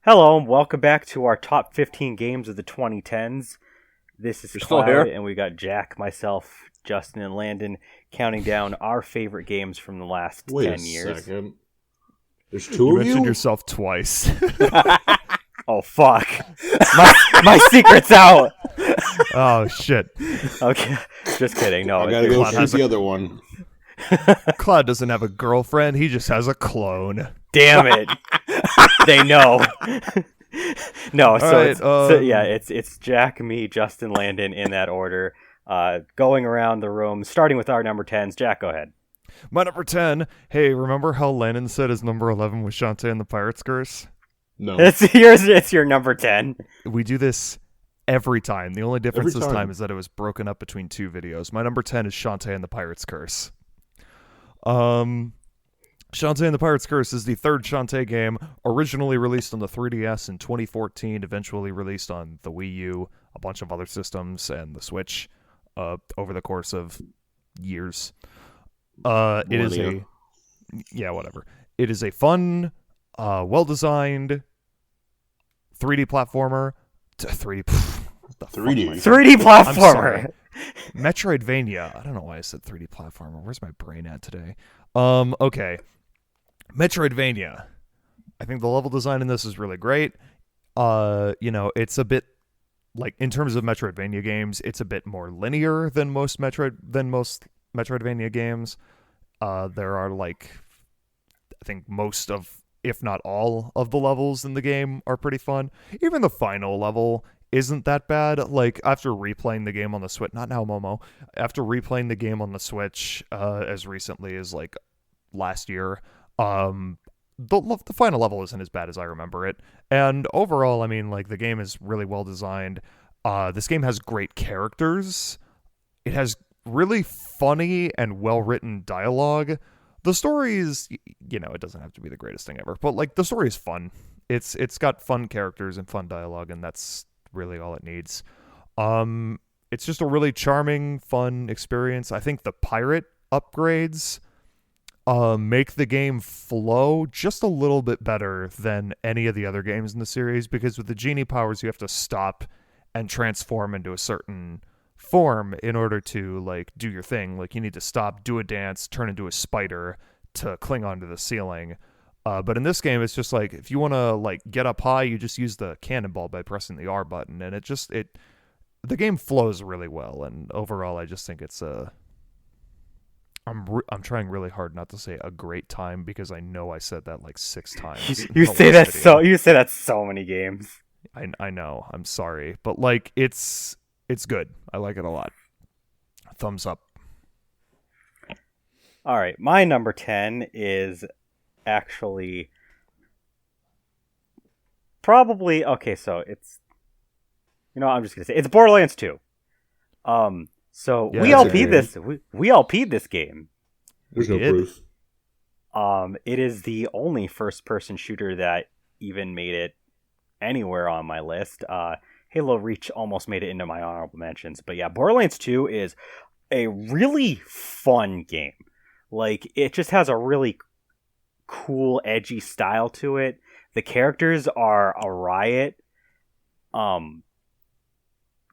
Hello and welcome back to our top 15 games of the 2010s. This is You're still Cloud, here? and we got Jack, myself, Justin, and Landon counting down our favorite games from the last Wait 10 a years. second. There's two You of mentioned you? yourself twice. Oh, fuck. My secret's out! Oh, shit. Okay, just kidding. No, I gotta go Cloud shoot has the other one. Cloud doesn't have a girlfriend. He just has a clone. damn it. They know. No, so, Alright, it's Jack, me, Justin, Landon in that order. Going around the room, starting with our number 10s. Jack, go ahead. My number 10. Hey, remember how Lennon said his number 11 was Shantae and the Pirate's Curse? No. It's your number 10. We do this every time. The only difference Every this time. time is that it was broken up between two videos. My number 10 is Shantae and the Pirate's Curse. Shantae and the Pirate's Curse is the third Shantae game, originally released on the 3DS in 2014, eventually released on the Wii U, a bunch of other systems, and the Switch over the course of years. It is Millennia. whatever. It is a fun, well-designed 3D platformer. 3D. What the 3D. fuck am I saying? 3D I'm platformer. sorry. Metroidvania. I don't know why I said 3D platformer. Where's my brain at today? Okay. Metroidvania. I think the level design in this is really great. It's a bit like in terms of Metroidvania games, it's a bit more linear than most Metroidvania games. There are I think most of, if not all of the levels in the game are pretty fun. Even the final level isn't that bad. Like, after replaying the game on the Switch, not now, Momo, after replaying the game on the Switch as recently as, last year, the final level isn't as bad as I remember it. And overall, I mean, the game is really well designed. This game has great characters. It has really funny and well-written dialogue. The story is, it doesn't have to be the greatest thing ever, but, the story is fun. It's got fun characters and fun dialogue, and that's really all it needs. It's just a really charming, fun experience. I think the pirate upgrades make the game flow just a little bit better than any of the other games in the series, because with the genie powers, you have to stop and transform into a certain form in order to, do your thing. You need to stop, do a dance, turn into a spider to cling onto the ceiling. But in this game, it's just if you want to get up high, you just use the cannonball by pressing the R button, and the game flows really well. And overall, I just think it's I'm trying really hard not to say a great time, because I know I said that 6 times. You say that so many games. I know. I'm sorry, but it's good. I like it a lot. Thumbs up. All right, my number 10 is actually probably okay. So it's I'm just gonna say it's Borderlands 2. So Yeah, we that's a LP'd game. this. We LP'd this game. There's no Did. proof. It is the only first-person shooter that even made it anywhere on my list. Halo Reach almost made it into my honorable mentions, but yeah, Borderlands 2 is a really fun game. It just has a really cool, edgy style to it. The characters are a riot.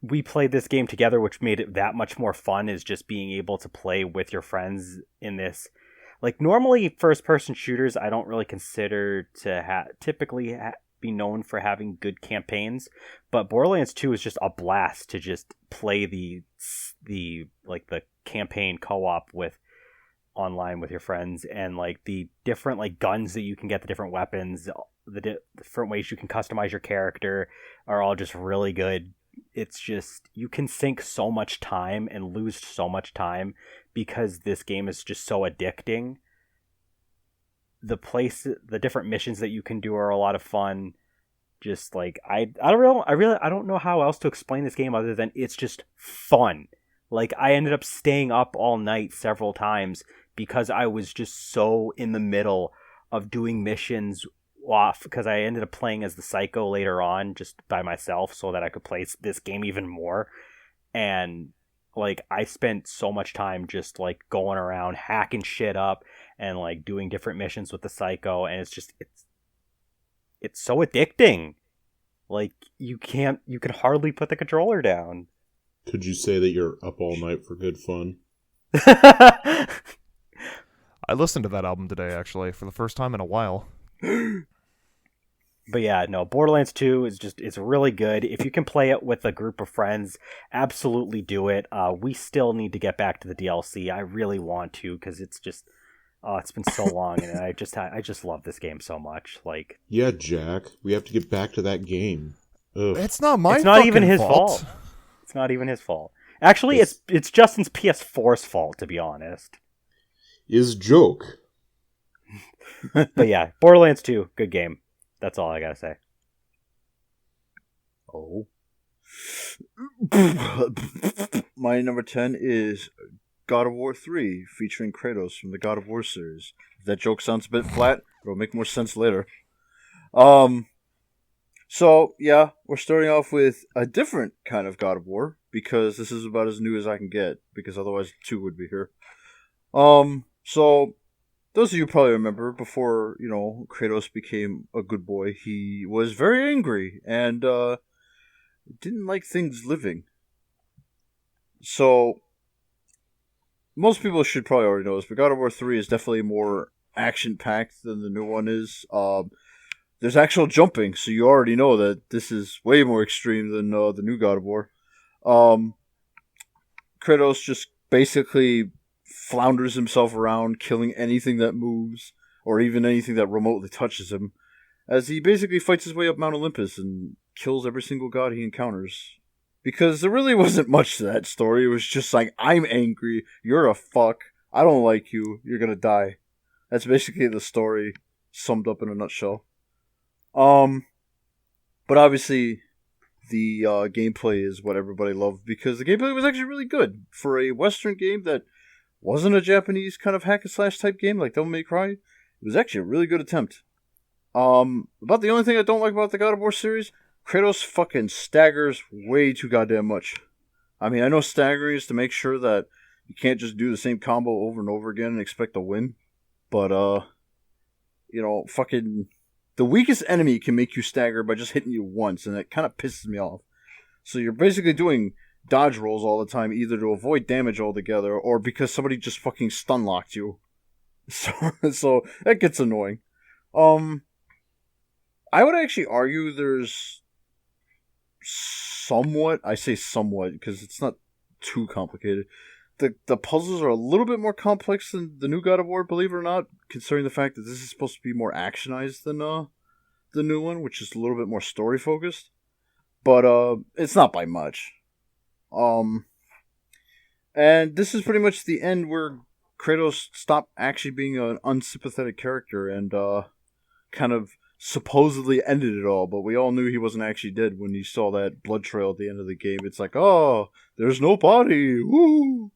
We played this game together, which made it that much more fun, is just being able to play with your friends in this. Normally, first-person shooters, I don't really consider to typically be known for having good campaigns, but Borderlands 2 is just a blast to just play the campaign co-op with online with your friends, and the different guns that you can get, the different weapons, the different ways you can customize your character are all just really good. It's just, you can sink so much time and lose so much time because this game is just so addicting. The different missions that you can do are a lot of fun. Just I don't know how else to explain this game other than it's just fun. I ended up staying up all night several times because I was just so in the middle of doing missions off, because I ended up playing as the Psycho later on just by myself so that I could play this game even more. And I spent so much time just going around hacking shit up and doing different missions with the Psycho, and it's so addicting. Like, you can hardly put the controller down. Could you say that you're up all night for good fun? I listened to that album today, actually, for the first time in a while. But yeah, no, Borderlands 2 it's really good. If you can play it with a group of friends, absolutely do it. We still need to get back to the DLC. I really want to, because it's just, it's been so long, and I just love this game so much. Like, Yeah, Jack. We have to get back to that game. Ugh. It's not my it's not even fucking his fault. It's not even his fault. Actually, it's Justin's PS4's fault, to be honest. Is joke. But yeah, Borderlands 2, good game. That's all I gotta say. Oh. My number 10 is God of War 3, featuring Kratos from the God of War series. If that joke sounds a bit flat, it'll make more sense later. So, yeah, we're starting off with a different kind of God of War, because this is about as new as I can get, because otherwise 2 would be here. So, those of you probably remember, before, Kratos became a good boy, he was very angry, and, didn't like things living. So, most people should probably already know this, but God of War 3 is definitely more action-packed than the new one is. There's actual jumping, so you already know that this is way more extreme than the new God of War. Kratos just basically flounders himself around, killing anything that moves, or even anything that remotely touches him, as he basically fights his way up Mount Olympus and kills every single god he encounters. Because there really wasn't much to that story. It was just like, I'm angry, you're a fuck, I don't like you, you're gonna die. That's basically the story summed up in a nutshell. But obviously, the gameplay is what everybody loved, because the gameplay was actually really good. For a Western game that wasn't a Japanese kind of hack-and-slash type game like Devil May Cry, it was actually a really good attempt. About the only thing I don't like about the God of War series, Kratos fucking staggers way too goddamn much. I mean, I know staggering is to make sure that you can't just do the same combo over and over again and expect to win, but, fucking the weakest enemy can make you stagger by just hitting you once, and it kind of pisses me off. So you're basically doing dodge rolls all the time, either to avoid damage altogether, or because somebody just fucking stun locked you. So that gets annoying. I would actually argue there's somewhat, I say somewhat because it's not too complicated. The puzzles are a little bit more complex than the new God of War, believe it or not, considering the fact that this is supposed to be more actionized than the new one, which is a little bit more story focused. But it's not by much. And this is pretty much the end where Kratos stopped actually being an unsympathetic character and kind of supposedly ended it all, but we all knew he wasn't actually dead when you saw that blood trail at the end of the game. It's like, oh, there's no body, woo!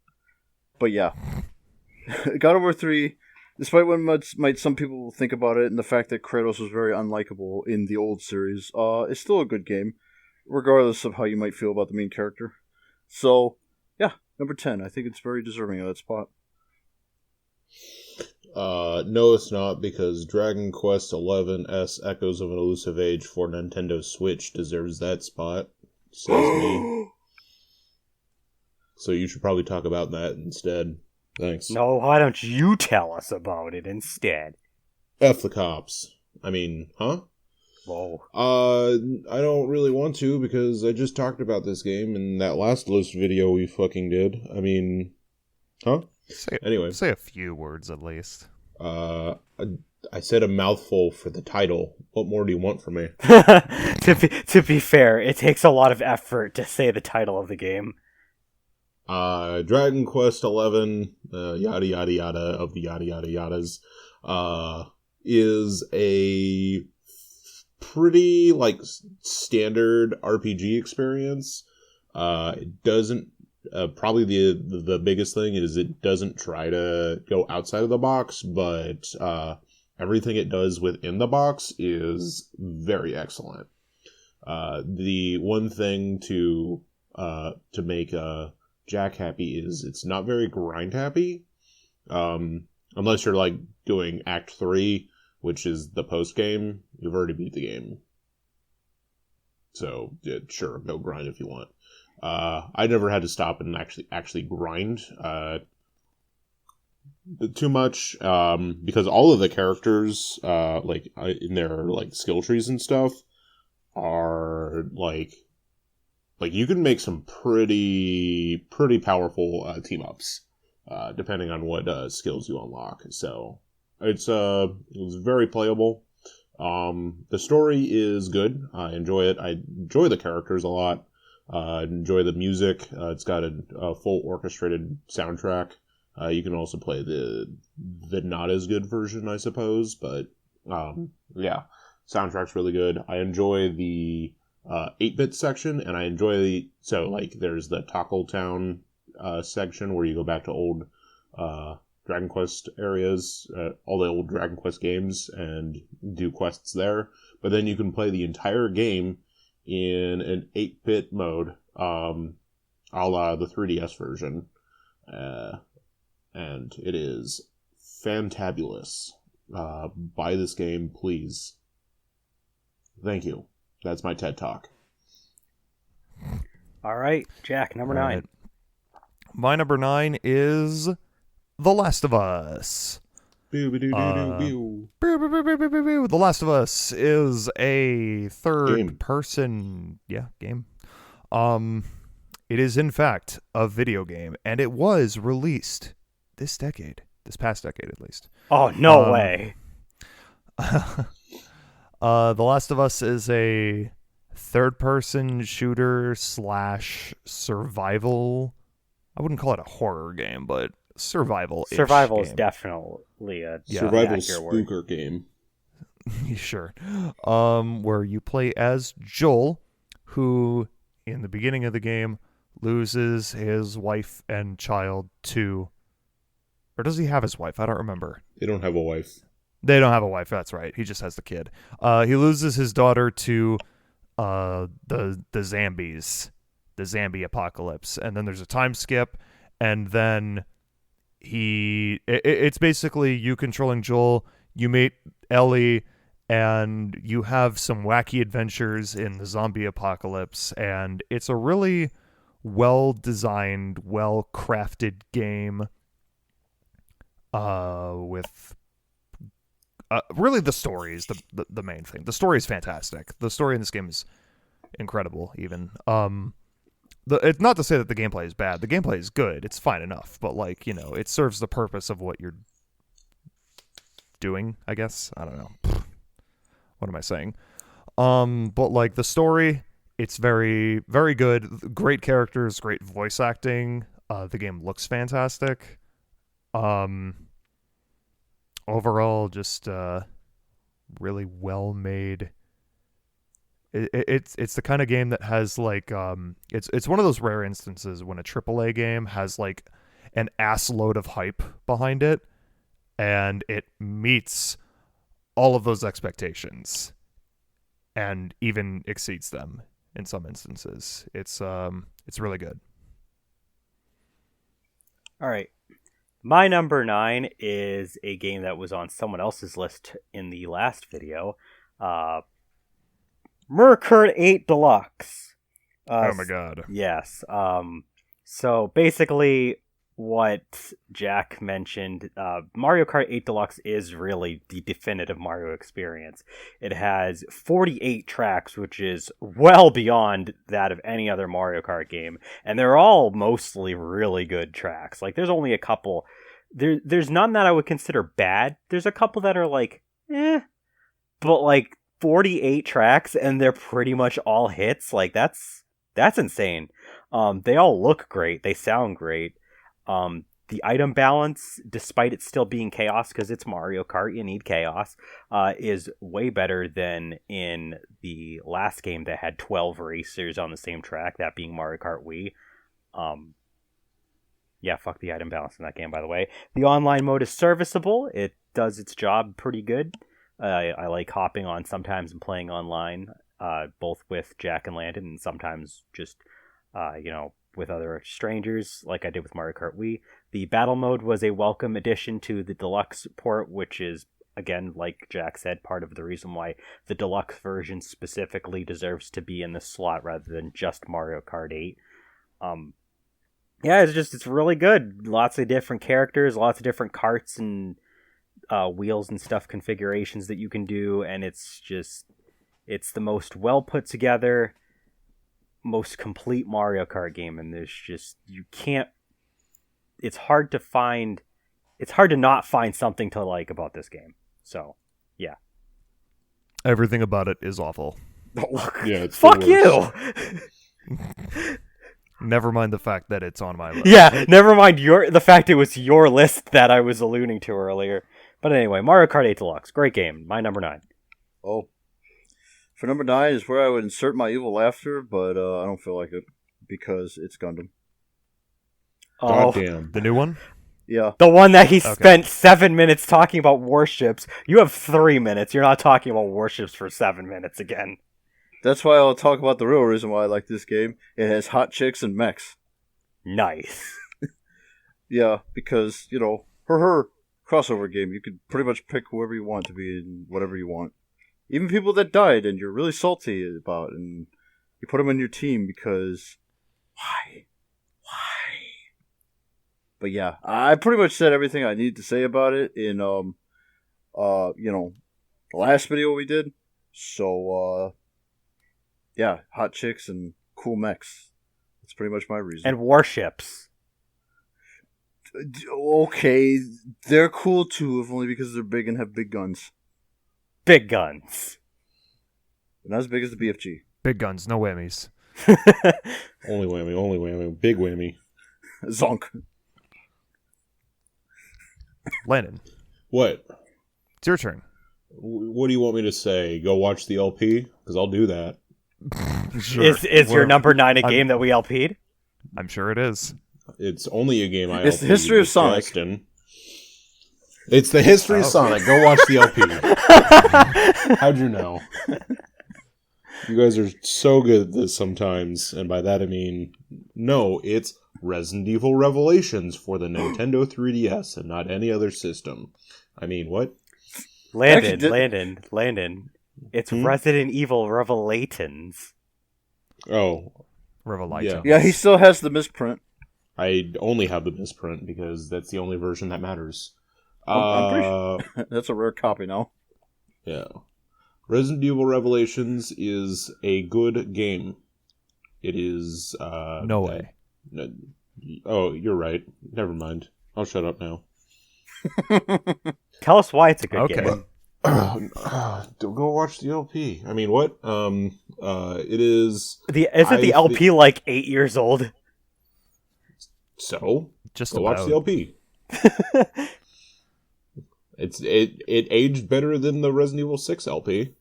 But yeah, God of War 3, despite what might some people think about it, and the fact that Kratos was very unlikable in the old series, it's still a good game, regardless of how you might feel about the main character. So, yeah, number 10. I think it's very deserving of that spot. No, it's not, because Dragon Quest XI-S Echoes of an Elusive Age for Nintendo Switch deserves that spot, says me. So you should probably talk about that instead. Thanks. No, why don't you tell us about it instead? F the cops. I mean, huh? Whoa. I don't really want to, because I just talked about this game in that last list video we fucking did. I mean, huh? Anyway. Say a few words at least. I said a mouthful for the title. What more do you want from me? To be fair, it takes a lot of effort to say the title of the game. Dragon Quest XI, yada yada yada of the yada yada yadas, is a pretty, standard RPG experience. It doesn't, probably the biggest thing is it doesn't try to go outside of the box, but, everything it does within the box is very excellent. The one thing to make, Jack happy is it's not very grind happy. Unless you're doing Act 3, which is the post game, you've already beat the game. So yeah, sure, go grind if you want. I never had to stop and actually grind too much, because all of the characters, in their like skill trees and stuff, are like you can make some pretty powerful team ups, depending on what skills you unlock. So it's very playable. The story is good. I enjoy it. I enjoy the characters a lot. I enjoy the music. It's got a full orchestrated soundtrack. You can also play the not as good version, I suppose, but yeah, soundtrack's really good. I enjoy the 8-bit section, and I enjoy there's the Tackle Town section where you go back to old Dragon Quest areas, all the old Dragon Quest games, and do quests there. But then you can play the entire game in an 8-bit mode, a la the 3DS version. And it is fantabulous. Buy this game, please. Thank you. That's my TED Talk. All right, Jack, number 9. Right. My number 9 is The Last of Us. The Last of Us is a third-person game. It is, in fact, a video game, and it was released this past decade at least. Oh, no way. The Last of Us is a third-person shooter / survival. I wouldn't call it a horror game, but survival. Survival is definitely a survival spooker game. Sure. Where you play as Joel, who in the beginning of the game loses his wife and child to, or does he have his wife? I don't remember. They don't have a wife. They don't have a wife. That's right. He just has the kid. He loses his daughter to the zombies, the zombie apocalypse, and then there's a time skip, and then it's basically you controlling Joel. You meet Ellie, and you have some wacky adventures in the zombie apocalypse, and it's a really well-designed, well-crafted game with really the story is the main thing. The story is fantastic. The story in this game is incredible, even. It's not to say that the gameplay is bad. The gameplay is good. It's fine enough, but it serves the purpose of what you're doing, I guess. I don't know. What am I saying? But the story, it's very, very good. Great characters, great voice acting. The game looks fantastic. Overall, just really well made. It's the kind of game that has it's one of those rare instances when a AAA game has an ass load of hype behind it, and it meets all of those expectations and even exceeds them in some instances. It's really good. All right. My number 9 is a game that was on someone else's list in the last video. Mario Kart 8 Deluxe. Oh my god. Yes. So basically what Jack mentioned, Mario Kart 8 Deluxe is really the definitive Mario experience. It has 48 tracks, which is well beyond that of any other Mario Kart game, and they're all mostly really good tracks. There's only a couple. There's none that I would consider bad. There's a couple that are but 48 tracks and they're pretty much all hits. That's insane. They all look great. They sound great. The item balance, despite it still being chaos, because it's Mario Kart, you need chaos, is way better than in the last game that had 12 racers on the same track, that being Mario Kart Wii. Yeah, fuck the item balance in that game, by the way. The online mode is serviceable. It does its job pretty good. I like hopping on sometimes and playing online, both with Jack and Landon, and sometimes just, with other strangers, like I did with Mario Kart Wii. The battle mode was a welcome addition to the deluxe port, which is again, like Jack said, part of the reason why the deluxe version specifically deserves to be in the slot rather than just Mario Kart 8. Yeah, it's really good. Lots of different characters, lots of different carts and wheels and stuff configurations that you can do, and it's the most well put together, most complete Mario Kart game, and it's hard to not find something to like about this game. So, yeah. Everything about it is awful. Yeah, it's Fuck you! Never mind the fact that it's on my list. Yeah, never mind the fact it was your list that I was alluding to earlier. But anyway, Mario Kart 8 Deluxe, great game. My number 9. Oh. For number 9 is where I would insert my evil laughter, but I don't feel like it because it's Gundam. Oh, goddamn. The new one? Yeah. the one that he spent 7 minutes talking about warships. You have 3 minutes. You're not talking about warships for 7 minutes again. That's why I'll talk about the real reason why I like this game. It has hot chicks and mechs. Nice. Yeah, because, her crossover game. You could pretty much pick whoever you want to be in whatever you want. Even people that died and you're really salty about, and you put them on your team because why? But yeah, I pretty much said everything I need to say about it in the last video we did. So yeah, hot chicks and cool mechs. That's pretty much my reason. And warships. Okay, they're cool too, if only because they're big and have big guns. Big guns. Not as big as the BFG. Big guns, no whammies. Only whammy, big whammy. Zonk. Landon, What? it's your turn. What do you want me to say? Go watch the LP? Because I'll do that. Sure. Is your number 9 a game that we LP'd? I'm sure it is. It's only a game I It's the LP'd history of with Sonic. Justin. It's the history of Sonic. Go watch the LP. How'd you know? You guys are so good at this sometimes, and by that I mean, no, it's Resident Evil Revelations for the Nintendo 3DS and not any other system. I mean, what? Landon. It's Hmm? Resident Evil Revelations. Oh, Revelation. Yeah, he still has the misprint. I only have the misprint because that's the only version that matters. I'm pretty sure. That's a rare copy now. Yeah. Resident Evil Revelations is a good game. It is... No way. Oh, you're right. Never mind. I'll shut up now. Tell us why it's a good Okay. game. Go watch the LP. I mean, what? It is... Isn't the LP like 8 years old? So? Just Go about. watch the LP. It aged better than the Resident Evil 6 LP.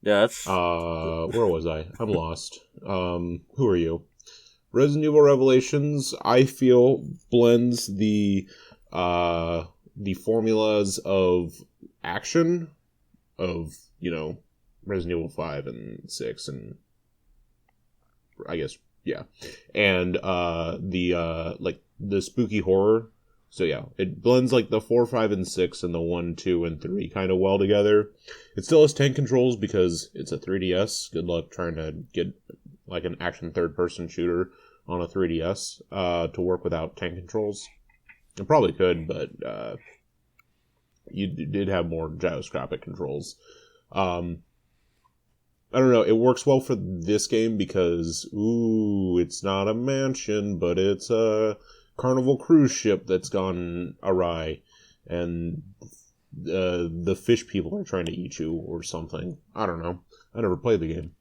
Yeah, that's... Where was I? I'm lost. Who are you? Resident Evil Revelations, I feel, blends the formulas of action of, Resident Evil 5 and 6 and I guess, yeah. And the spooky horror. So yeah, it blends like the 4, 5, and 6 and the 1, 2, and 3 kind of well together. It still has tank controls because it's a 3DS. Good luck trying to get like an action third-person shooter on a 3DS to work without tank controls. It probably could, but you did have more gyroscopic controls. I don't know, it works well for this game because, it's not a mansion, but it's a Carnival cruise ship that's gone awry, and the fish people are trying to eat you or something. I don't know. I never played the game.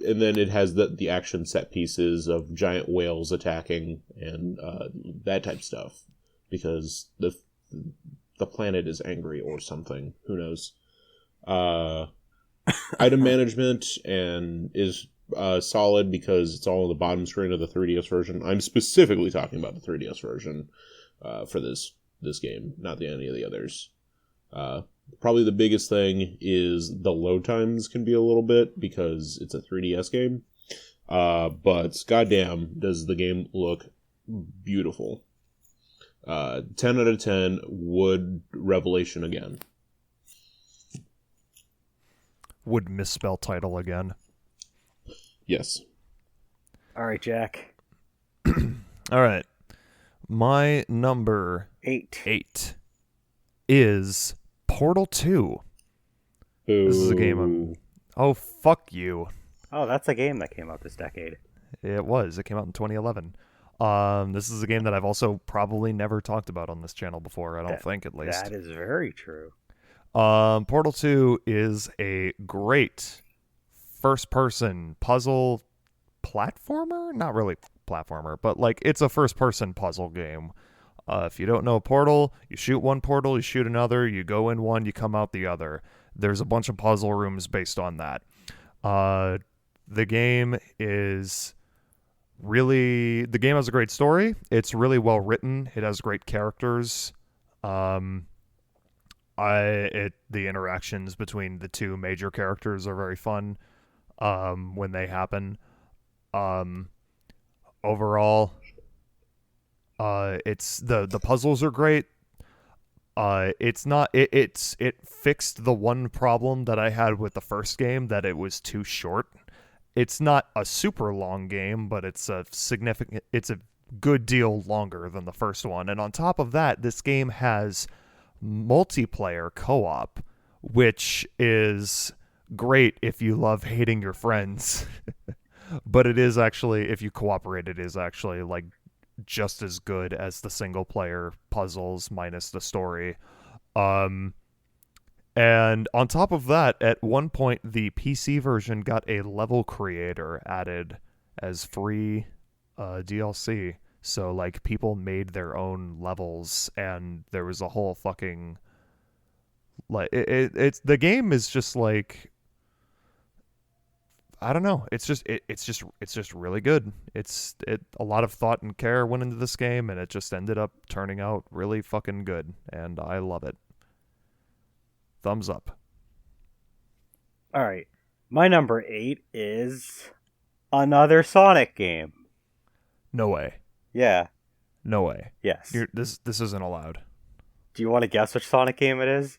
And then it has the action set pieces of giant whales attacking and that type of stuff because the planet is angry or something. Who knows? Item management and is solid because it's all on the bottom screen of the 3DS version. I'm specifically talking about the 3DS version for this game, not any of the others. Probably the biggest thing is the load times can be a little bit because it's a 3DS game. But goddamn, does the game look beautiful. 10 out of 10. Would Revelation again. Would misspell title again. Yes. All right, Jack. All right. My number 8 is Portal 2. Ooh. This is a game Oh, fuck you. Oh, that's a game that came out this decade. It was. It came out in 2011. This is a game that I've also probably never talked about on this channel before, I don't think, at least. That is very true. Portal 2 is a great first-person puzzle platformer? Not really platformer, but like it's a first-person puzzle game. If you don't know Portal, you shoot one portal, you shoot another, you go in one, you come out the other. There's a bunch of puzzle rooms based on that. The game has a great story. It's really well written. It has great characters. The interactions between the two major characters are very fun when they happen. Overall, it's the puzzles are great. It fixed the one problem that I had with the first game, that it was too short. It's not a super long game, but it's a good deal longer than the first one. And on top of that, this game has multiplayer co-op, which is great if you love hating your friends. But it is actually, if you cooperate, it is actually like just as good as the single player puzzles minus the story. And on top of that, at one point, the PC version got a level creator added as free DLC. So, like, people made their own levels, and there was a whole fucking... like, it's the game is just, like... I don't know. It's just really good. A lot of thought and care went into this game, and it just ended up turning out really fucking good, and I love it. Thumbs up. All right. My number 8 is another Sonic game. No way. Yeah. No way. Yes. This isn't allowed. Do you want to guess which Sonic game it is?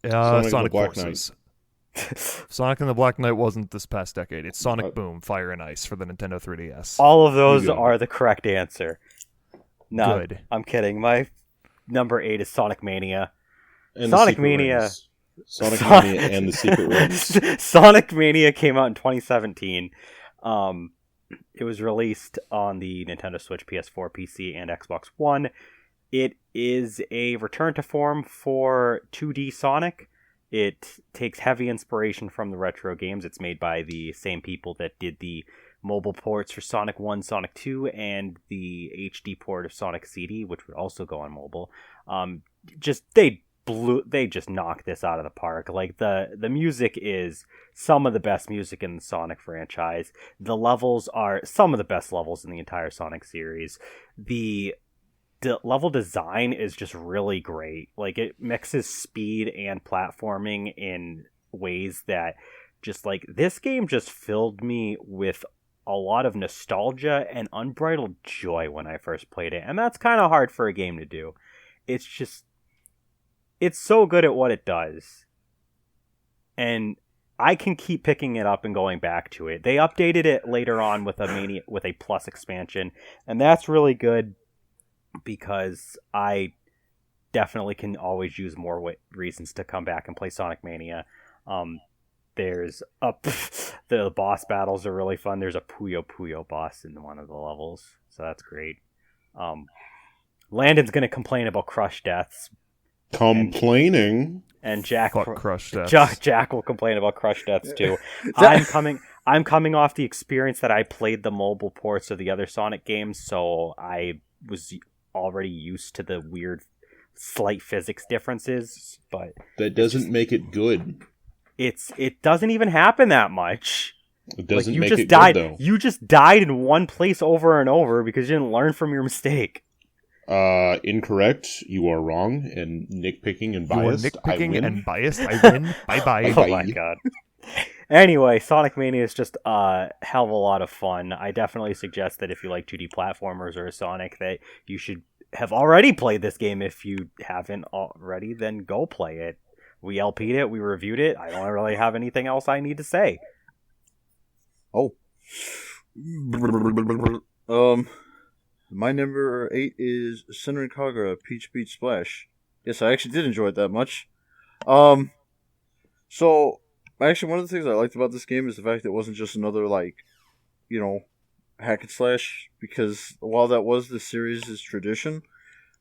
Sonic Black Forces. Sonic and the Black Knight wasn't this past decade. It's Sonic Boom, Fire and Ice for the Nintendo 3DS. All of those are the correct answer. No, Good. I'm kidding. My number 8 is Sonic Mania. And Sonic Mania. Sonic Mania and the Secret Rings. Sonic Mania came out in 2017. It was released on the Nintendo Switch, PS4, PC, and Xbox One. It is a return to form for 2D Sonic. It takes heavy inspiration from the retro games. It's made by the same people that did the mobile ports for Sonic 1, Sonic 2, and the HD port of Sonic CD, which would also go on mobile. They just knocked this out of the park. Like, the music is some of the best music in the Sonic franchise. The levels are some of the best levels in the entire Sonic series. The level design is just really great. Like, it mixes speed and platforming in ways that just, like, this game just filled me with a lot of nostalgia and unbridled joy when I first played it. And that's kind of hard for a game to do. It's so good at what it does. And I can keep picking it up and going back to it. They updated it later on with a Plus expansion, and that's really good because I definitely can always use more reasons to come back and play Sonic Mania. There's the boss battles are really fun. There's a Puyo Puyo boss in one of the levels, so that's great. Landon's gonna complain about crush deaths. Complaining. And Jack crush deaths. Jack will complain about crush deaths too. I'm coming off the experience that I played the mobile ports of the other Sonic games, so I was already used to the weird slight physics differences, but that doesn't make it good. It doesn't even happen that much. It doesn't you make just it died. good, though. You just died in one place over and over because you didn't learn from your mistake. Incorrect. You are wrong and nitpicking and biased. You are nitpicking I win. and biased. I win. Bye-bye. Oh my god. Anyway, Sonic Mania is just a hell of a lot of fun. I definitely suggest that if you like 2D platformers or a Sonic, that you should have already played this game. If you haven't already, then go play it. We LP'd it, we reviewed it. I don't really have anything else I need to say. Oh. My number 8 is Senran Kagura Peach Beach Splash. Yes, I actually did enjoy it that much. So actually one of the things I liked about this game is the fact that it wasn't just another hack and slash, because while that was the series' tradition,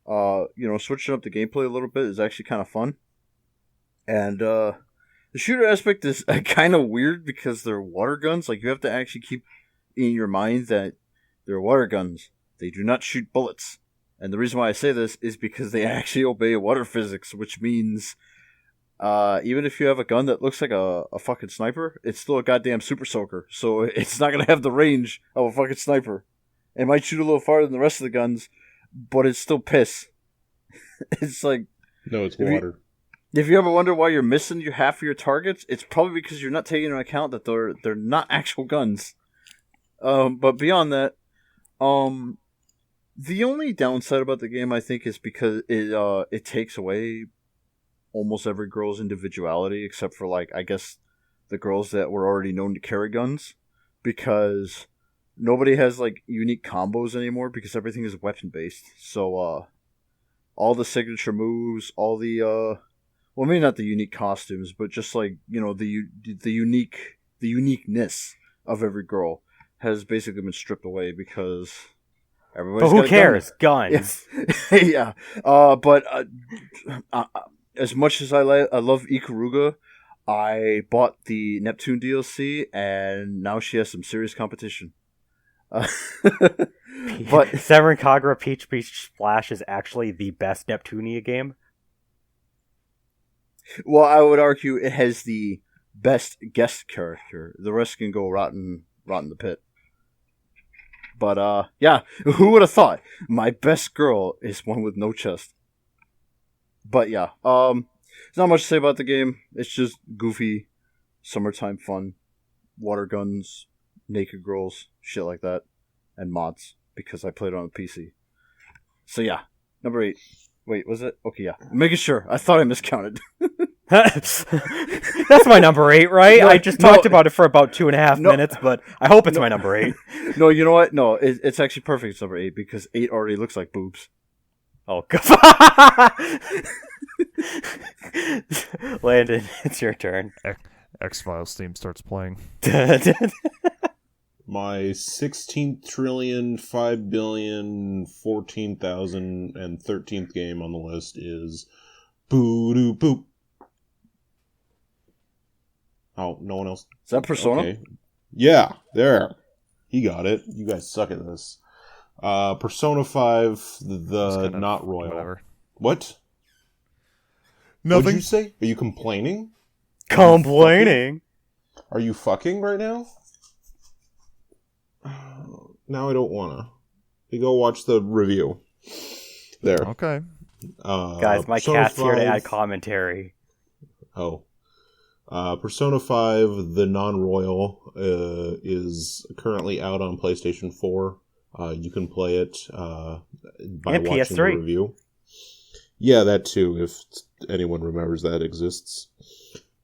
switching up the gameplay a little bit is actually kind of fun. And the shooter aspect is kind of weird because they're water guns. Like, you have to actually keep in your mind that they're water guns. They do not shoot bullets. And the reason why I say this is because they actually obey water physics, which means even if you have a gun that looks like a fucking sniper, it's still a goddamn super soaker. So it's not going to have the range of a fucking sniper. It might shoot a little farther than the rest of the guns, but it's still piss. It's like... No, it's water. If you ever wonder why you're missing half of your targets, it's probably because you're not taking into account that they're not actual guns. But beyond that, the only downside about the game, I think, is because it takes away almost every girl's individuality, except for, I guess, the girls that were already known to carry guns, because nobody has, unique combos anymore, because everything is weapon-based. So, all the signature moves, all the, well, maybe not the unique costumes, but just, the uniqueness of every girl has basically been stripped away, because... But who cares? Guns. Yeah. But as much as I love Ikaruga, I bought the Neptune DLC, and now she has some serious competition. But Senran Kagura Peach Beach Splash is actually the best Neptunia game. Well, I would argue it has the best guest character. The rest can go rot in the pit. But, yeah, who would have thought? My best girl is one with no chest. But, yeah, there's not much to say about the game. It's just goofy, summertime fun, water guns, naked girls, shit like that, and mods, because I played on a PC. So, yeah, number 8. Wait, was it? Okay, yeah. I'm making sure. I thought I miscounted. That's my number 8, right? I just talked about it for about 2.5 minutes, but I hope it's my number 8. No, you know what? No, it's actually perfect. It's number 8 because 8 already looks like boobs. Oh, God. Landon, it's your turn. X-Files theme starts playing. My 16,5,014,013th game on the list is Boo-Doo Boop. Oh, no one else? Is that Persona? Okay. Yeah, there. He got it. You guys suck at this. Persona 5, the not royal. Whatever. What? Nothing. What'd you say? Are you complaining? Complaining? Are you fucking right now? Now I don't wanna. You go watch the review. There. Okay. Guys, my Persona cat's 5... here to add commentary. Oh. Persona 5, the non-royal, is currently out on PlayStation 4. You can play it by and watching PS3. the review. Yeah, that too, if anyone remembers that exists.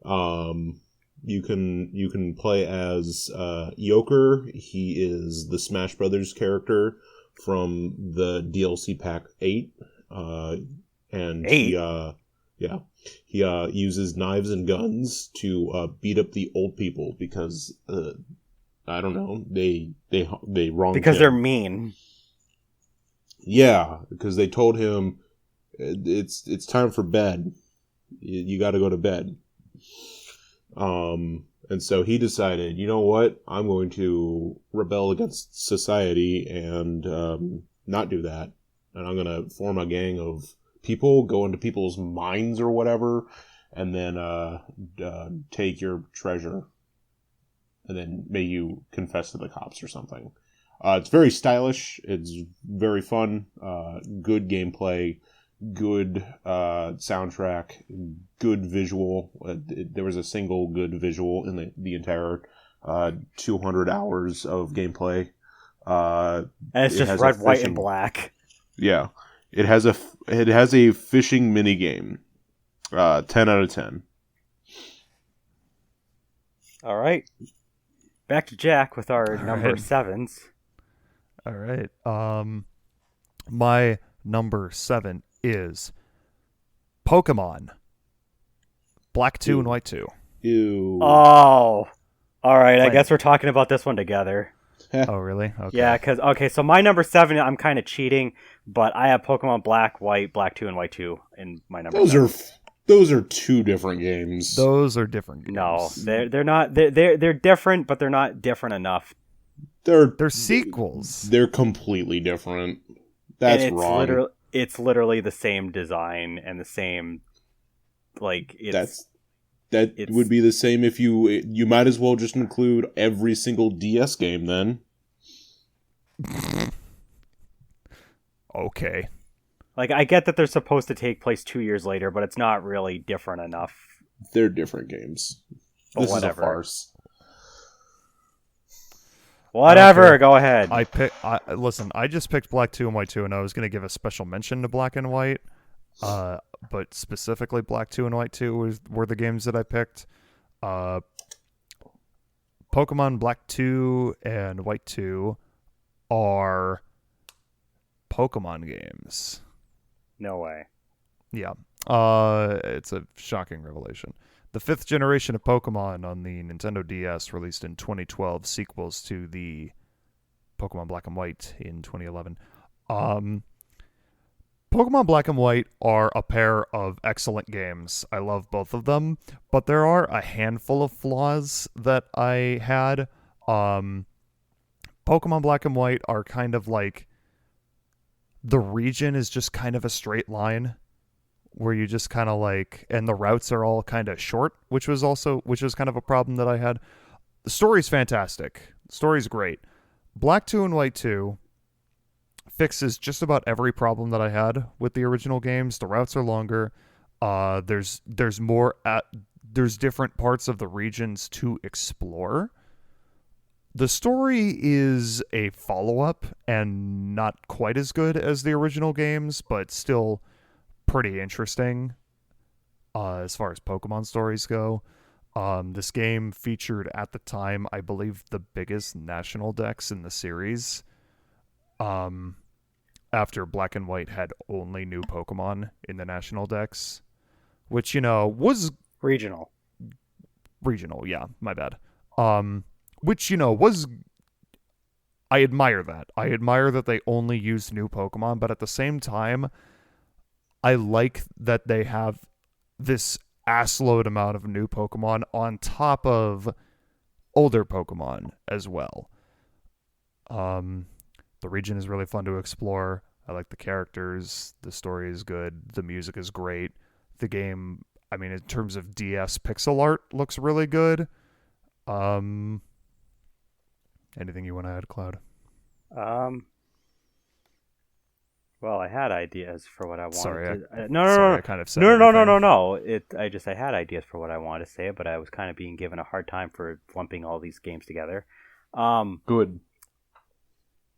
You can play as Joker. He is the Smash Brothers character from the DLC pack 8. And 8? he uses knives and guns to beat up the old people because I don't know, they wronged Because him. they're mean. Yeah, because they told him it's time for bed. You got to go to bed. And so he decided, you know what? I'm going to rebel against society and not do that. And I'm going to form a gang of people, go into people's minds or whatever, and then take your treasure. And then may you confess to the cops or something. It's very stylish. It's very fun. Good gameplay. Good soundtrack. Good visual. There was a single good visual in the entire 200 hours of gameplay. And it's just red, white, and black. Yeah. It has a fishing mini game. 10 out of 10. All right. Back to Jack with our All number right. 7s. All right. My number 7 is Pokemon Black 2 and White 2. Ew. Oh. All right. I Like- guess we're talking about this one together. Oh, really? Okay. Yeah, so my number 7, I'm kind of cheating, but I have Pokemon Black, White, Black 2, and White 2 in my number 7. Those are two different games. Those are different games. No, they're not. They're different, but they're not different enough. They're sequels. They're completely different. That's And wrong. It's literally the same design and the same, like, it's... That it's- would be the same if you might as well just include every single DS game then. Okay. Like, I get that they're supposed to take place 2 years later, but it's not really different enough. They're different games. But This whatever. is a farce. Whatever, Okay. go ahead. Listen, I just picked Black 2 and White 2, and I was going to give a special mention to Black and White, but specifically Black 2 and White 2 were the games that I picked. Pokemon Black 2 and White 2 are Pokemon games. No way. Yeah. It's a shocking revelation. The 5th generation of Pokemon on the Nintendo DS released in 2012, sequels to the Pokemon Black and White in 2011. Pokemon Black and White are a pair of excellent games. I love both of them, but there are a handful of flaws that I had. Pokemon Black and White are kind of like the region is just kind of a straight line where you just kind of like, and the routes are all kind of short, which was kind of a problem that I had. The story's fantastic. The story's great. Black 2 and White 2 fixes just about every problem that I had with the original games. The routes are longer. There's different parts of the regions to explore. The story is a follow-up and not quite as good as the original games, but still pretty interesting as far as Pokemon stories go. This game featured at the time, I believe, the biggest national dex in the series. After Black and White had only new Pokemon in the national dex, which, was Regional. Yeah, my bad. Which, was... I admire that. I admire that they only used new Pokemon, but at the same time, I like that they have this assload amount of new Pokemon on top of older Pokemon as well. The region is really fun to explore. I like the characters. The story is good. The music is great. The game, in terms of DS pixel art, looks really good. Anything you want to add, Cloud? Well, I had ideas for what I wanted. Sorry, No. I kind of said No. everything. I had ideas for what I wanted to say, but I was kind of being given a hard time for lumping all these games together. Good.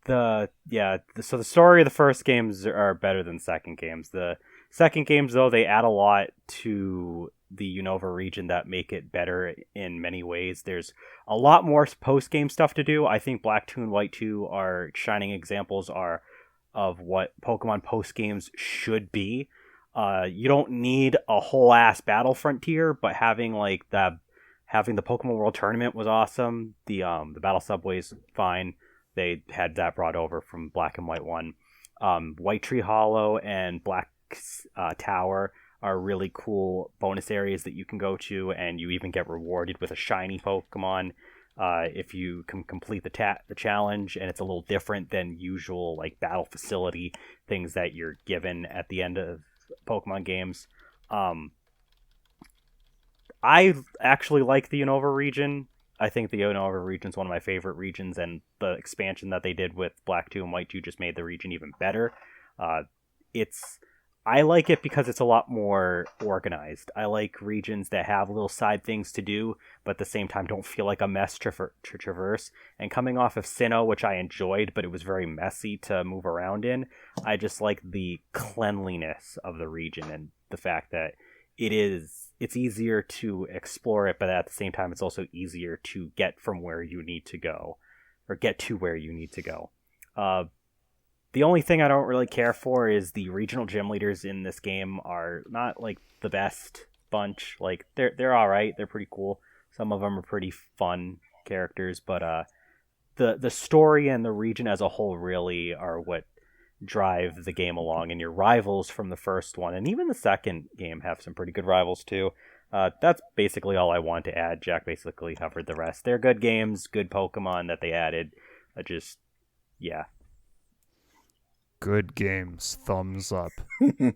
So the story of the first games are better than second games. The second games, though, they add a lot to the Unova region that make it better in many ways. There's a lot more post-game stuff to do. I think Black 2 and White 2 are shining examples of what Pokemon post games should be. You don't need a whole ass battle frontier, but having the Pokemon World Tournament was awesome. The battle subway's fine. They had that brought over from Black and White 1. White Tree Hollow and Black Tower are really cool bonus areas that you can go to, and you even get rewarded with a shiny Pokemon if you can complete the challenge, and it's a little different than usual battle facility things that you're given at the end of Pokemon games. I actually like the Unova region. I think the Unova region is one of my favorite regions, and the expansion that they did with Black 2 and White 2 just made the region even better. It's I like it because it's a lot more organized. I like regions that have little side things to do, but at the same time don't feel like a mess to traverse. And coming off of Sinnoh, which I enjoyed, but it was very messy to move around in, I just like the cleanliness of the region and the fact that it's easier to explore it, but at the same time it's also easier to get from where you need to go, or get to where you need to go. The only thing I don't really care for is the regional gym leaders in this game are not like the best bunch. Like they're all right. They're pretty cool. Some of them are pretty fun characters, but the story and the region as a whole really are what drive the game along. And your rivals from the first one and even the second game have some pretty good rivals too. That's basically all I want to add. Jack basically covered the rest. They're good games, good Pokemon that they added. Yeah. Good games. Thumbs up. Good.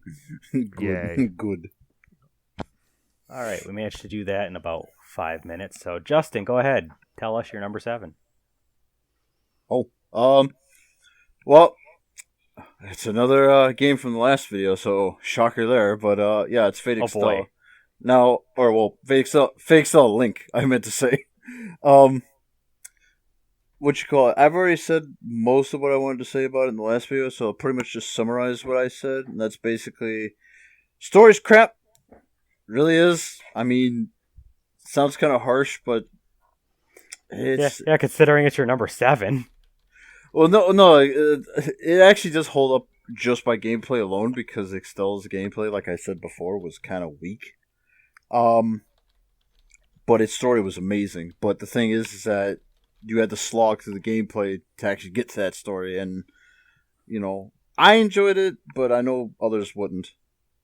Yay. Good. All right, we managed to do that in about 5 minutes. So, Justin, go ahead. Tell us your number 7. Well, it's another game from the last video, so shocker there. But yeah, it's Fate Extella. Boy. Now, Fate Extella Link, I meant to say. What you call it? I've already said most of what I wanted to say about it in the last video, so I'll pretty much just summarize what I said, and that's basically story's crap. Really is. I mean, sounds kind of harsh, but it's yeah, considering it's your number 7. well, no, it actually does hold up just by gameplay alone because Extella's gameplay, like I said before, was kind of weak. But its story was amazing. But the thing is that you had to slog through the gameplay to actually get to that story, and I enjoyed it, but I know others wouldn't.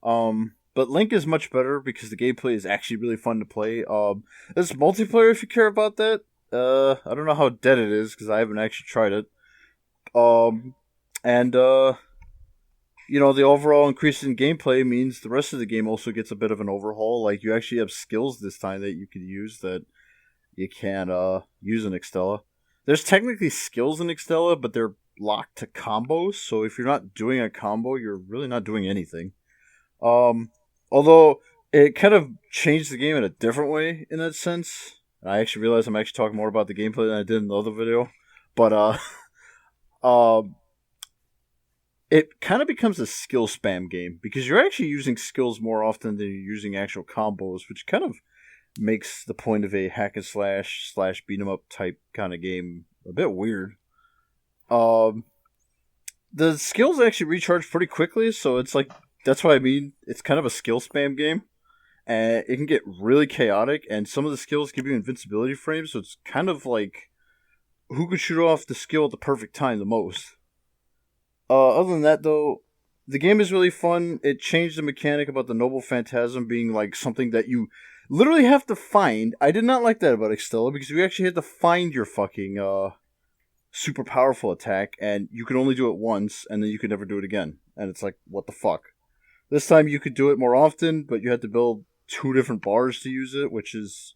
But Link is much better because the gameplay is actually really fun to play. There's multiplayer if you care about that. I don't know how dead it is because I haven't actually tried it. And the overall increase in gameplay means the rest of the game also gets a bit of an overhaul. Like, you actually have skills this time that you can use that you can't use in Extella. There's technically skills in Extella, but they're locked to combos, so if you're not doing a combo, you're really not doing anything. Although, it kind of changed the game in a different way in that sense. I actually realized I'm actually talking more about the gameplay than I did in the other video. But, it kind of becomes a skill spam game, because you're actually using skills more often than you're using actual combos, which kind of makes the point of a hack and slash beat 'em up type kind of game a bit weird. The skills actually recharge pretty quickly, so it's like, that's what I mean. It's kind of a skill spam game, and it can get really chaotic, and some of the skills give you invincibility frames, so it's kind of like who could shoot off the skill at the perfect time the most. Other than that, though, the game is really fun. It changed the mechanic about the Noble Phantasm being like something that you literally have to find. I did not like that about Extella, because you actually had to find your fucking super powerful attack, and you could only do it once, and then you could never do it again. And it's like, what the fuck? This time you could do it more often, but you had to build 2 different bars to use it, which is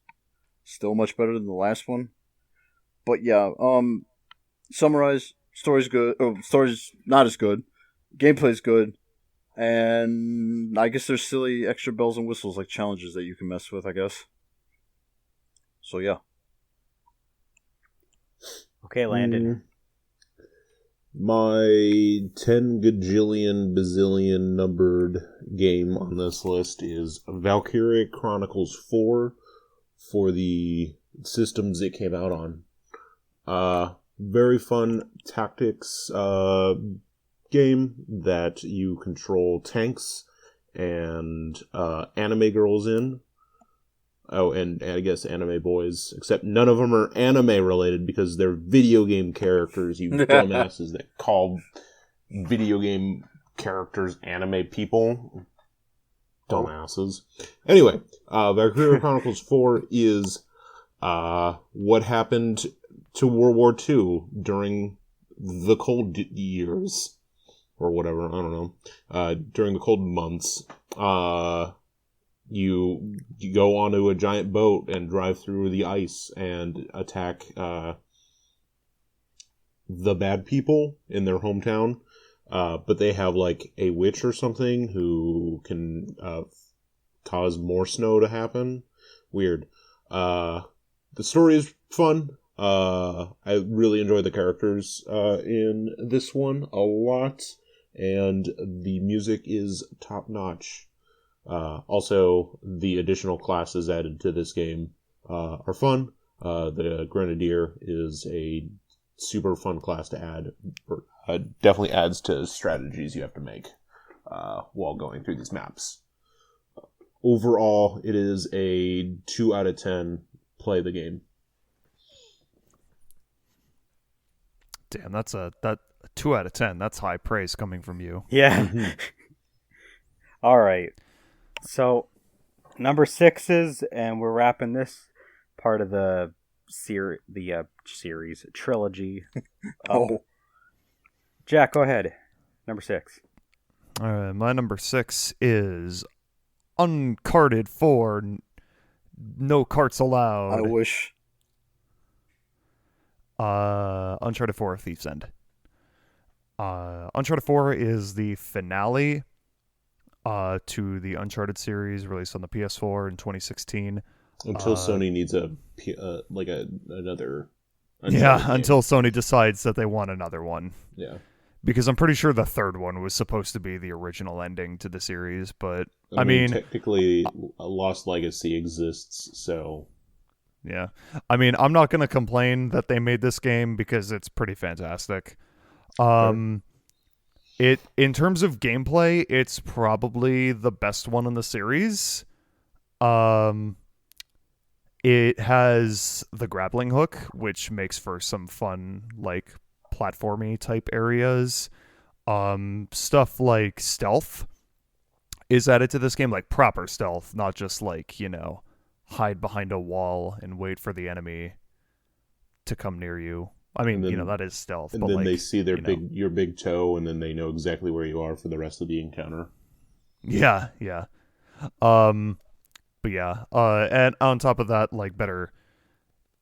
still much better than the last one. But yeah, summarize, story's good. Oh, story's not as good. Gameplay's good. And I guess there's silly extra bells and whistles like challenges that you can mess with, I guess. So yeah. Okay, Landon. My 10 gajillion bazillion numbered game on this list is Valkyria Chronicles 4 for the systems it came out on. Very fun tactics game that you control tanks and anime girls in. Oh, and I guess anime boys, except none of them are anime related because they're video game characters, you dumbasses that call video game characters anime people. Dumbasses. Anyway, Valkyria Chronicles 4 is what happened to World War II during the cold years, or whatever, I don't know, during the cold months. You go onto a giant boat and drive through the ice and attack the bad people in their hometown. but they have like a witch or something who can cause more snow to happen. Weird. The story is fun. I really enjoy the characters in this one a lot, and the music is top notch. Also, the additional classes added to this game are fun. The Grenadier is a super fun class to add. Definitely adds to strategies you have to make while going through these maps. Overall, it is a 2 out of 10. Play the game. Damn, that's a 2 out of 10. That's high praise coming from you. Yeah. All right. So, number 6 and we're wrapping this part of the series trilogy. Oh, Jack, go ahead. Number 6. My number 6 is Uncarded 4. No carts allowed. I wish. Uncharted 4: Thief's End. Uncharted 4 is the finale to the Uncharted series released on the PS4 in 2016. Until Sony needs another. Yeah, game. until Sony decides that they want another one. Yeah. Because I'm pretty sure the third one was supposed to be the original ending to the series, but I mean technically, a Lost Legacy exists, so yeah. I mean, I'm not going to complain that they made this game because it's pretty fantastic. It in terms of gameplay, it's probably the best one in the series. It has the grappling hook, which makes for some fun, like, platformy type areas. Stuff like stealth is added to this game, like proper stealth, not just like, hide behind a wall and wait for the enemy to come near you. I mean, then, that is stealth. And but then like, they see your big toe, and then they know exactly where you are for the rest of the encounter. Yeah. But yeah, and on top of that, like, better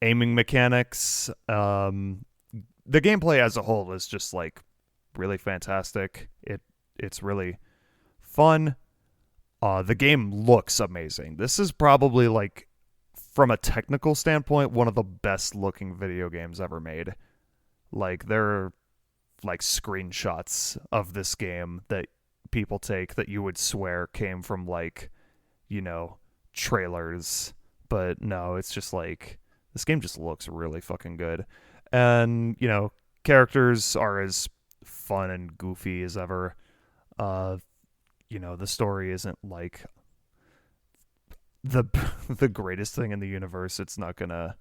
aiming mechanics. The gameplay as a whole is just like really fantastic. It's really fun. The game looks amazing. This is probably, like, from a technical standpoint, one of the best looking video games ever made. Like, there are like screenshots of this game that people take that you would swear came from, like, trailers. But no, it's just like, this game just looks really fucking good. And, characters are as fun and goofy as ever. The story isn't like the greatest thing in the universe. It's not gonna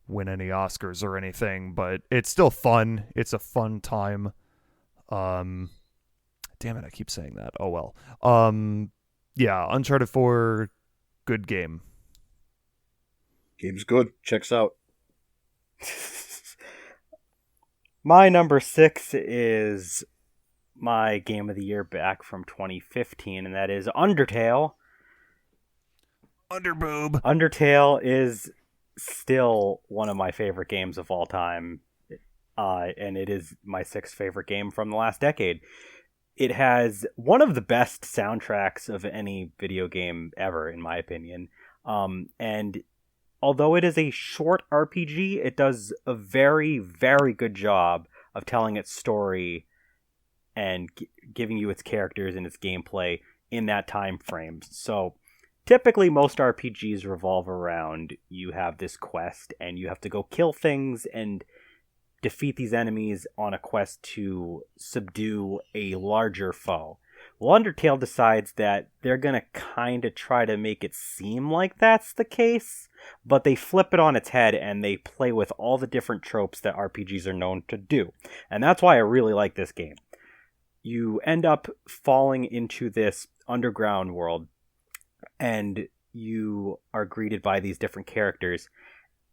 win any Oscars or anything, but it's still fun. It's a fun time. Damn it, I keep saying that. Oh well. Yeah, Uncharted 4, good game. Game's good. Checks out. My number 6 is my game of the year back from 2015, and that is Undertale. Underboob. Undertale is still one of my favorite games of all time, and it is my 6th favorite game from the last decade. It has one of the best soundtracks of any video game ever, in my opinion. And although it is a short RPG, it does a very, very good job of telling its story and giving you its characters and its gameplay in that time frame. So typically most RPGs revolve around, you have this quest and you have to go kill things and defeat these enemies on a quest to subdue a larger foe. Well, Undertale decides that they're going to kind of try to make it seem like that's the case, but they flip it on its head and they play with all the different tropes that RPGs are known to do. And that's why I really like this game. You end up falling into this underground world, and you are greeted by these different characters.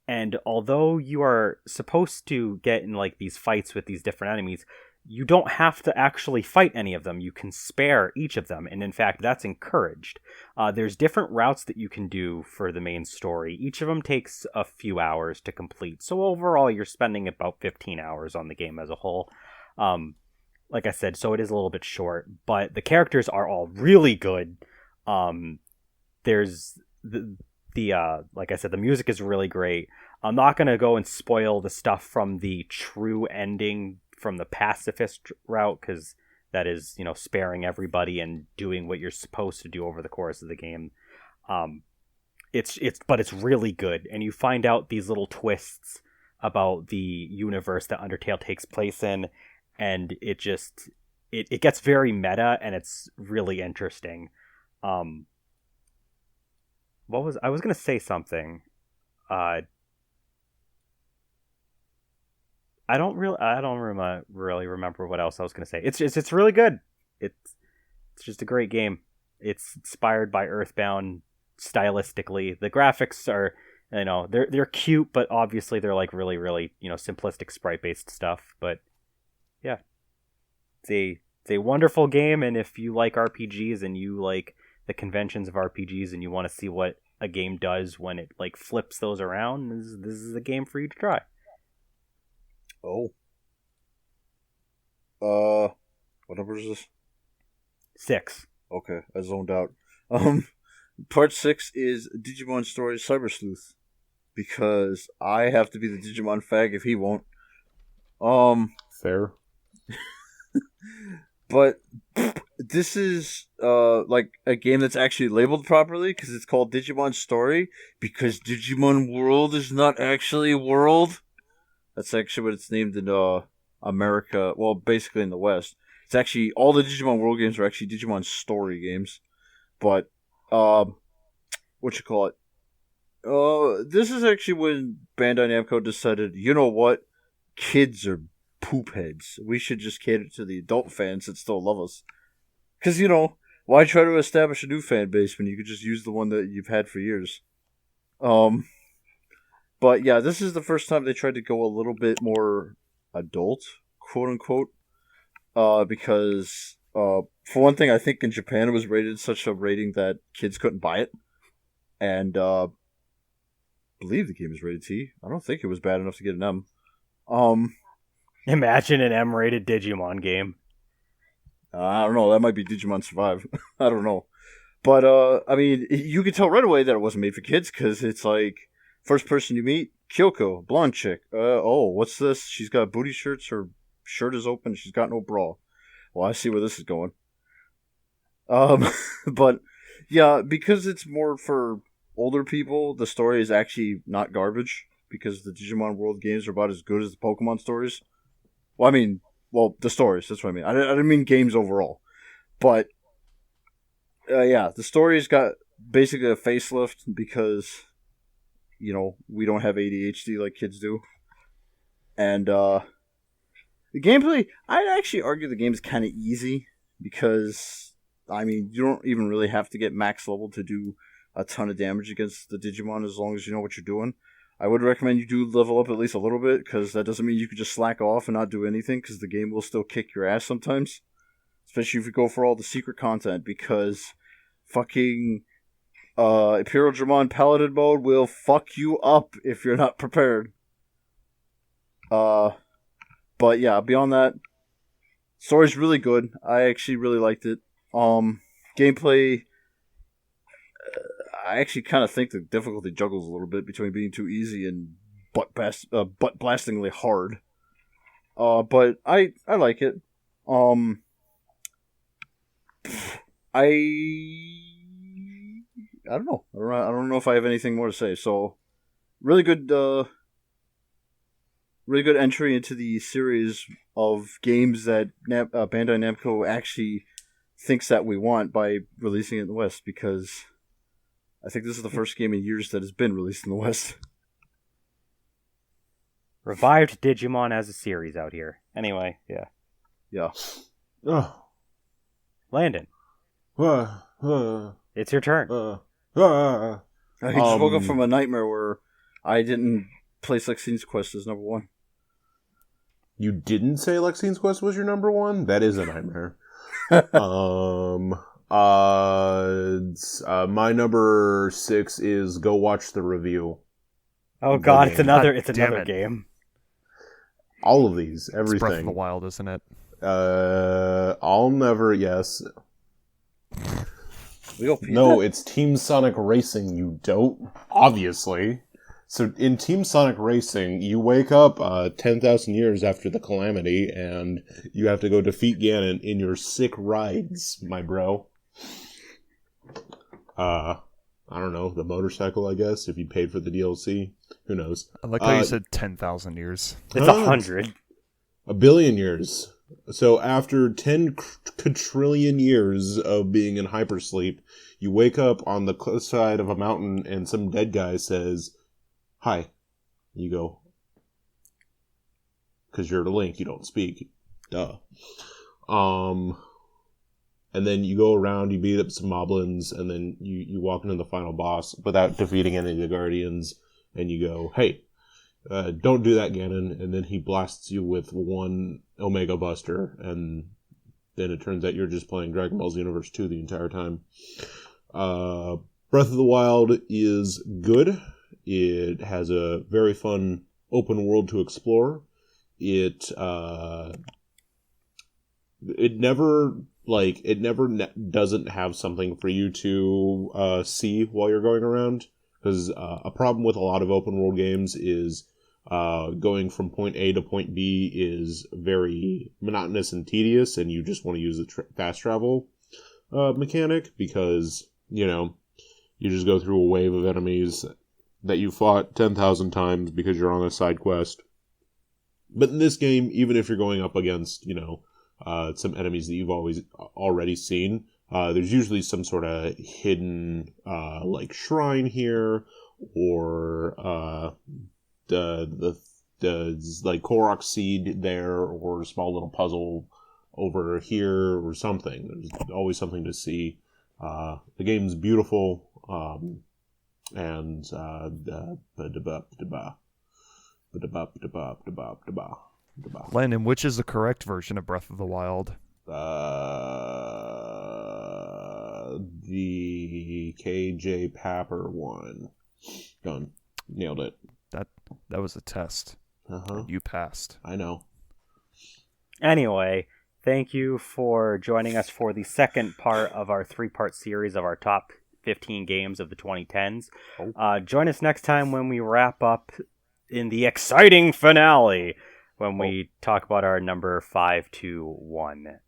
And although you are supposed to get in like these fights with these different enemies, you don't have to actually fight any of them. You can spare each of them, and in fact, that's encouraged. There's different routes that you can do for the main story. Each of them takes a few hours to complete, so overall, you're spending about 15 hours on the game as a whole. like I said, so it is a little bit short, but the characters are all really good. There's the like I said, the music is really great. I'm not gonna go and spoil the stuff from the true ending from the pacifist route, because that is, sparing everybody and doing what you're supposed to do over the course of the game. But it's really good, and you find out these little twists about the universe that Undertale takes place in, and it gets very meta, and it's really interesting. I was gonna say something. I don't really remember what else I was gonna say. It's really good. It's just a great game. It's inspired by Earthbound stylistically. The graphics are, they're cute, but obviously they're like really, really, simplistic sprite based stuff. But yeah, it's a wonderful game, and if you like RPGs and you like the conventions of RPGs and you want to see what a game does when it like flips those around, this is a game for you to try. Oh. What number is this? 6. Okay, I zoned out. Part 6 is Digimon Story Cyber Sleuth, because I have to be the Digimon fag if he won't. Fair. But this is like a game that's actually labeled properly, because it's called Digimon Story, because Digimon World is not actually World. That's actually what it's named in America. Well, basically in the West. It's actually, all the Digimon World games are actually Digimon Story games. But, this is actually when Bandai Namco decided, you know what? Kids are poop heads. We should just cater to the adult fans that still love us. Because, why try to establish a new fan base when you could just use the one that you've had for years? But yeah, this is the first time they tried to go a little bit more adult, quote unquote. Because, for one thing, I think in Japan it was rated such a rating that kids couldn't buy it. And, I believe the game is rated T. I don't think it was bad enough to get an M. Imagine an M-rated Digimon game. I don't know. That might be Digimon Survive. I don't know. But, I mean, you could tell right away that it wasn't made for kids, because it's like, first person you meet, Kyoko, blonde chick. What's this? She's got booty shirts. Her shirt is open. She's got no bra. Well, I see where this is going. But yeah, because it's more for older people, the story is actually not garbage, because the Digimon World games are about as good as the Pokemon stories. Well, I mean, the stories. That's what I mean. I didn't mean games overall. But yeah, the story's got basically a facelift because, we don't have ADHD like kids do. And the gameplay, I'd actually argue the game's kind of easy, because, I mean, you don't even really have to get max level to do a ton of damage against the Digimon, as long as you know what you're doing. I would recommend you do level up at least a little bit, because that doesn't mean you could just slack off and not do anything, because the game will still kick your ass sometimes. Especially if you go for all the secret content, because fucking Imperial Dramon Paladin mode will fuck you up if you're not prepared. But yeah, beyond that, story's really good. I actually really liked it. Gameplay, I actually kind of think the difficulty juggles a little bit between being too easy and butt-blastingly hard. But I like it. I don't know. I don't know if I have anything more to say. So, really good entry into the series of games that Bandai Namco actually thinks that we want by releasing it in the West, because I think this is the first game in years that has been released in the West. Revived Digimon as a series out here. Anyway, yeah. Yeah. Landon. It's your turn. I just woke up from a nightmare where I didn't place Lexine's Quest as number 1. You didn't say Lexine's Quest was your number 1? That is a nightmare. My number 6 is go watch the review. Oh god, it's another game. All of these, everything. It's Breath of the Wild, isn't it? I'll never. Yes. We go pizza? No, it's Team Sonic Racing. You don't. Obviously. So in Team Sonic Racing, you wake up 10,000 years after the calamity, and you have to go defeat Ganon in your sick rides, my bro. I don't know, the motorcycle, I guess, if you paid for the DLC. Who knows? I like how you said 10,000 years. It's 100. A billion years. So after 10 quadrillion years of being in hypersleep, you wake up on the side of a mountain, and some dead guy says, "Hi." You go, because you're the Link, you don't speak. Duh. And then you go around, you beat up some moblins, and then you walk into the final boss without defeating any of the Guardians, and you go, "Hey, don't do that, Ganon." And then he blasts you with one Omega Buster, and then it turns out you're just playing Dragon Ball Xenoverse 2 the entire time. Breath of the Wild is good. It has a very fun open world to explore. It never doesn't have something for you to see while you're going around, because a problem with a lot of open world games is going from point A to point B is very monotonous and tedious, and you just want to use the fast travel mechanic, because you just go through a wave of enemies that you fought 10,000 times because you're on a side quest. But in this game, even if you're going up against, some enemies that you've already seen, there's usually some sort of hidden, shrine here, or the Korok seed there, or a small little puzzle over here, or something. There's always something to see. The game's beautiful, and Landon, which is the correct version of Breath of the Wild? The KJ Papper one. Done. Nailed it. That was a test. Uh-huh. You passed. I know. Anyway, thank you for joining us for the second part of our 3-part series of our top 15 games of the 2010s. Join us next time when we wrap up in the exciting finale, when we talk about our number 5 to 1.